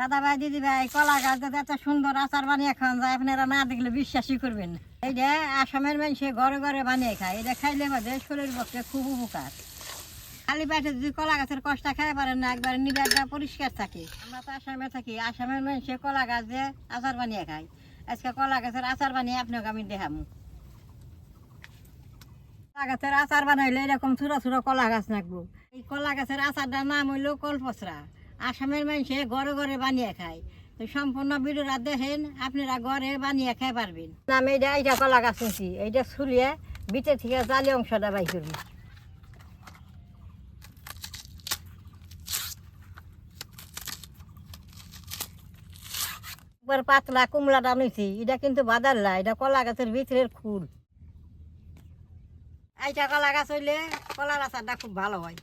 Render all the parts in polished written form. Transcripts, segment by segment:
দাদা ভাই দিদি ভাই কলা গাছ এত সুন্দর আচার বানিয়ে খাওয়া যায় আপনারা না দেখলে বিশ্বাসই করবেন না। এইটা আসামের মানুষে ঘরে ঘরে বানিয়ে খায়, এটা খাইলে বাদে শরীরের পক্ষে খুব উপকার। খালি পেটে যদি কলা গাছের কষ্ট খাই পারেন না, একবার নিবেদটা পরিষ্কার থাকে। আমরা তো আসামে থাকি, আসামের মানুষে কলা গাছ দিয়ে আচার বানিয়ে খায়। আজকে কলা গাছের আচার বানিয়ে আপনাকে আমি দেখাবো। কলা গাছের আচার বানাইলে এরকম ছোট ছোট কলা গাছ রাখবো। এই কলা গাছের আচারটার নাম হইল কলপচরা। আসামের মানুষে ঘরে ঘরে বানিয়ে খায়। তো সম্পূর্ণ ভিডিওটা দেখেন, আপনারা ঘরে বানিয়ে খাই পারবেন। আমি এইটা কলা গাছ নিচ্ছি, এইটা ছুলিয়ে ভিতর থেকে জালি অংশটা বাই করবো। একবার পাতলা কুমড়াটা নিচ্ছি, এটা কিন্তু বাদার না, এটা কলা গাছের ভিতরের ফুল। এইটা কলা গাছ হইলে কলার আচারটা খুব ভালো হয়।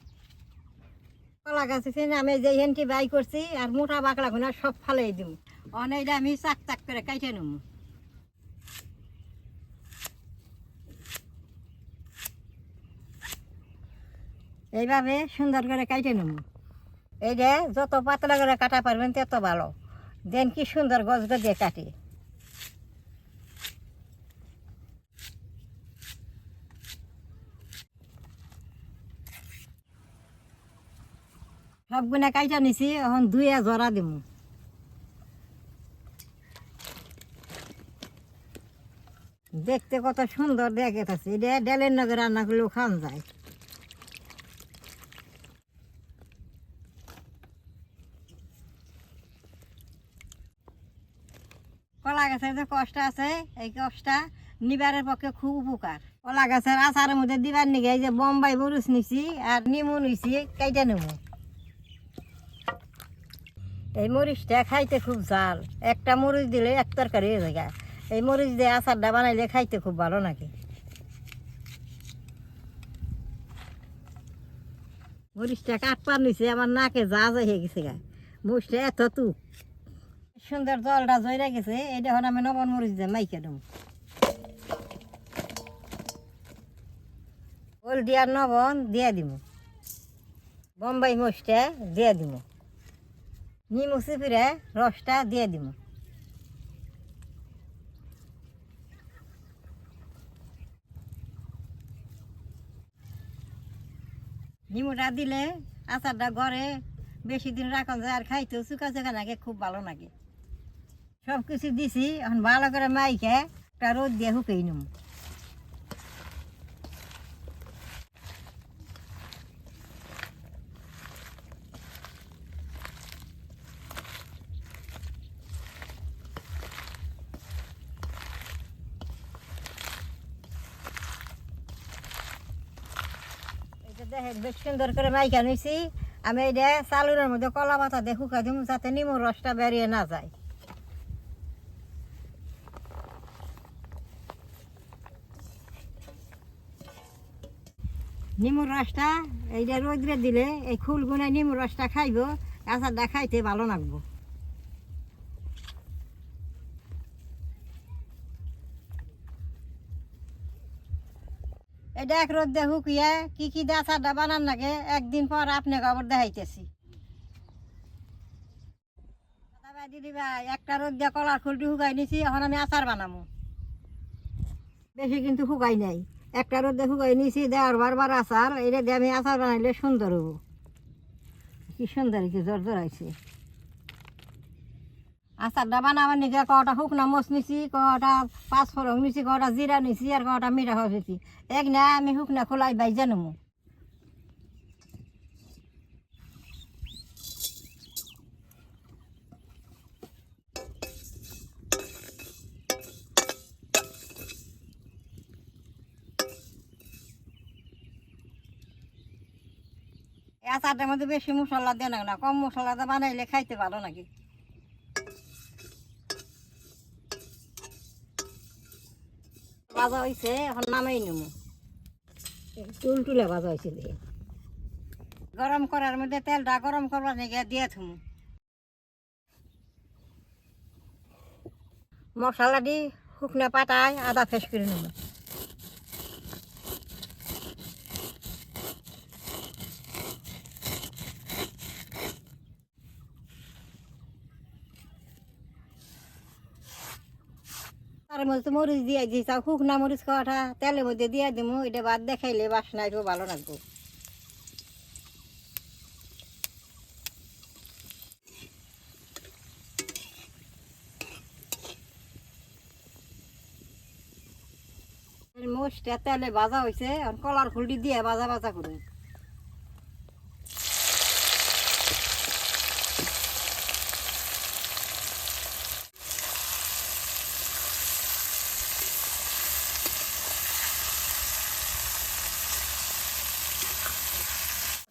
কলা গাছ আমি যে হেনটি বাই করছি আর মোটা বাকলা গুনা সব ফালাই দিব। অনেকটা আমি চাক চাক করে কাইটে নেব। এইভাবে সুন্দর করে কাইটে নেব। এইটা যত পাতলা করে কাটা পারবেন তত ভালো। দেন কি সুন্দর গছ গজিয়ে কাটে। সবগুলা কাইটা নিছি, এখন ধুয়ে জরা দিব। দেখতে কত সুন্দর দেখাচ্ছে, এটা ডালের নগর রান্না করলেও খাওয়া যায়। কলা গাছের যে কষ্ট আছে, এই কষ্টটা নিবারের পক্ষে খুব উপকার। কলা গাছের আচারের মধ্যে দিবার নিগে এই যে বোম্বাই মরিচ নিছি আর নিমু নিছি, কাইটা নেব। এই মরিচটা খাইতে খুব ঝাল, একটা মরিচ দিলে এক তরকারি হয়ে যায়। এই মরিচ দিয়ে আচারটা বানাইলে খাইতে খুব ভালো লাগে। মরিচটা কাটপার নিছে, আমার নাকে যা যায় হয়ে গেছে গা। মরিচটা এত তু সুন্দর জলটা জয়রা গেছে, এই দেখুন আমি নবন মরিচ দিয়ে মাইকে দেবো। হলদি আর নবন দিয়ে দিব। বোম্বাই মরিচটা দিয়ে দিব। নিমু চিপিরে রসটা দিয়ে দিব। নিমুটা দিলে আচারটা ঘরে বেশি দিন রাখা যায় আর খাইতেও চুকা চুকা লাগে, খুব ভালো লাগে। সব কিছু দিছি, এখন ভালো করে মাইকে একটা রোদ দিয়ে শুকিয়ে নিব। দেখেন বেশ সুন্দর করে মাইকা নিছি। আমি এটা চালুরের মধ্যে কলা পাতা দিয়ে শুকাই দিব, যাতে নিমুর রসটা বেরিয়ে না যায়। নিমুর রসটা এইটা রোদ্রে দিলে এই ফুলগুনায় নিমুর রসটা খাইব, আচারটা খাইতে ভালো লাগবো। এটা এক রোদ দিয়ে শুকিয়ে কি কি দিয়ে আচারটা বানান লাগে একদিন পর আপনাকে আবার দেখাইতেছি। দাদা ভাই দিদি ভাই, একটা রোদ দিয়ে কলার ফুলটি শুকাই নিছি, এখন আমি আচার বানাবো। বেশি কিন্তু শুকাই নাই, একটা রোদ দিয়ে শুকাই নিছি, দেওয়ার বারবার আচার। এটা দিয়ে আমি আচার বানাইলে সুন্দর হবো। কি সুন্দর কি জোর জোরাইছে। আচারটা বানাবার নিকে কটা শুকনা মরিচ নিছি, কটা পাঁচফোড়ন নিছি, কটা জিরা নিছি আর কটা মিঠা হওয়া নিছি। এক না আমি শুকনা খোলাই বাইজা নেবো। এই আচারটার মধ্যে বেশি মশলা দেন না, কম মশলাটা বানাইলে খাইতে ভালো লাগে। ভাজা হয়েছে, এখন নামাই নেবো। তুলতুলে ভাজা হয়েছে দেখে। গরম করার মধ্যে তেলটা গরম করবার নিয়ে দিয়ে থুমু। মশলা দি শুকনা পাতায় আদা ফেস করে নেব। তার মধ্যে মরিচ দিয়ে দিই, তাও শুকনা মরিচ খাওয়াটা তেলের মধ্যে দিয়ে দিমু, এটা বাদ দেখাইলে বাসনা একটু ভালো লাগবো। মরিচটা তেলে ভাজা হয়েছে, কলার ফুলটি দিয়ে ভাজা ভাজা করুন।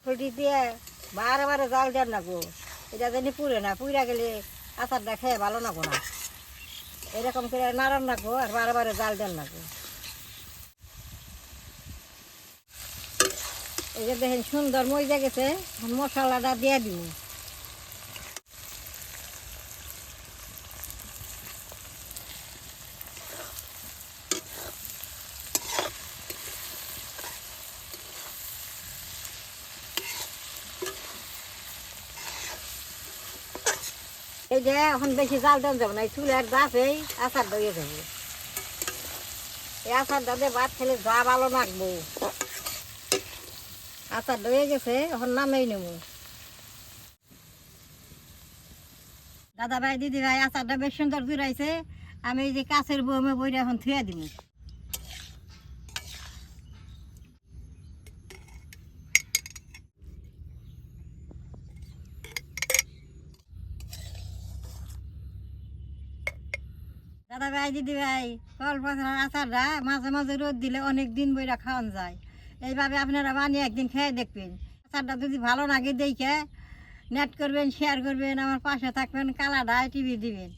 ফুলটি দিয়ে বারে বারে জাল দেন না গো, এটা জানি পুড়ে না, পুড়া গেলে আচারটা খেয়ে ভালো না গো না। এরকম করে নাড়ান না গো, আর বারে বারে জাল দেন না গো। এই যে দেখেন সুন্দর মজা গেছে, মশলাটা দিয়ে দিন। এই যে এখন বেশি জাল দেন যাবো না, এই চুলের দাঁতেই আচার দইয়ে যাবো। এই আচারটা দিয়ে ভাত খেলে যা ভালো লাগবো। আচার দইয়ে গেছে, এখন নামেই নেব। দাদা ভাই দিদি ভাই, আচারটা বেশ সুন্দর জুড়াইছে। আমি এই যে কাছের বমে বইটা এখন থুয়ে দিব। দাদা ভাই দিদি ভাই, কলপাতার আচারটা মাঝে মাঝে রোদ দিলে অনেক দিন বইরা খাওয়ান যায়। এইভাবে আপনারা বানিয়ে একদিন খেয়ে দেখবেন। আচারটা যদি ভালো লাগে দেখে নেট করবেন, শেয়ার করবেন, আমার পাশে থাকবেন, কালাডায় টিভি দিবেন।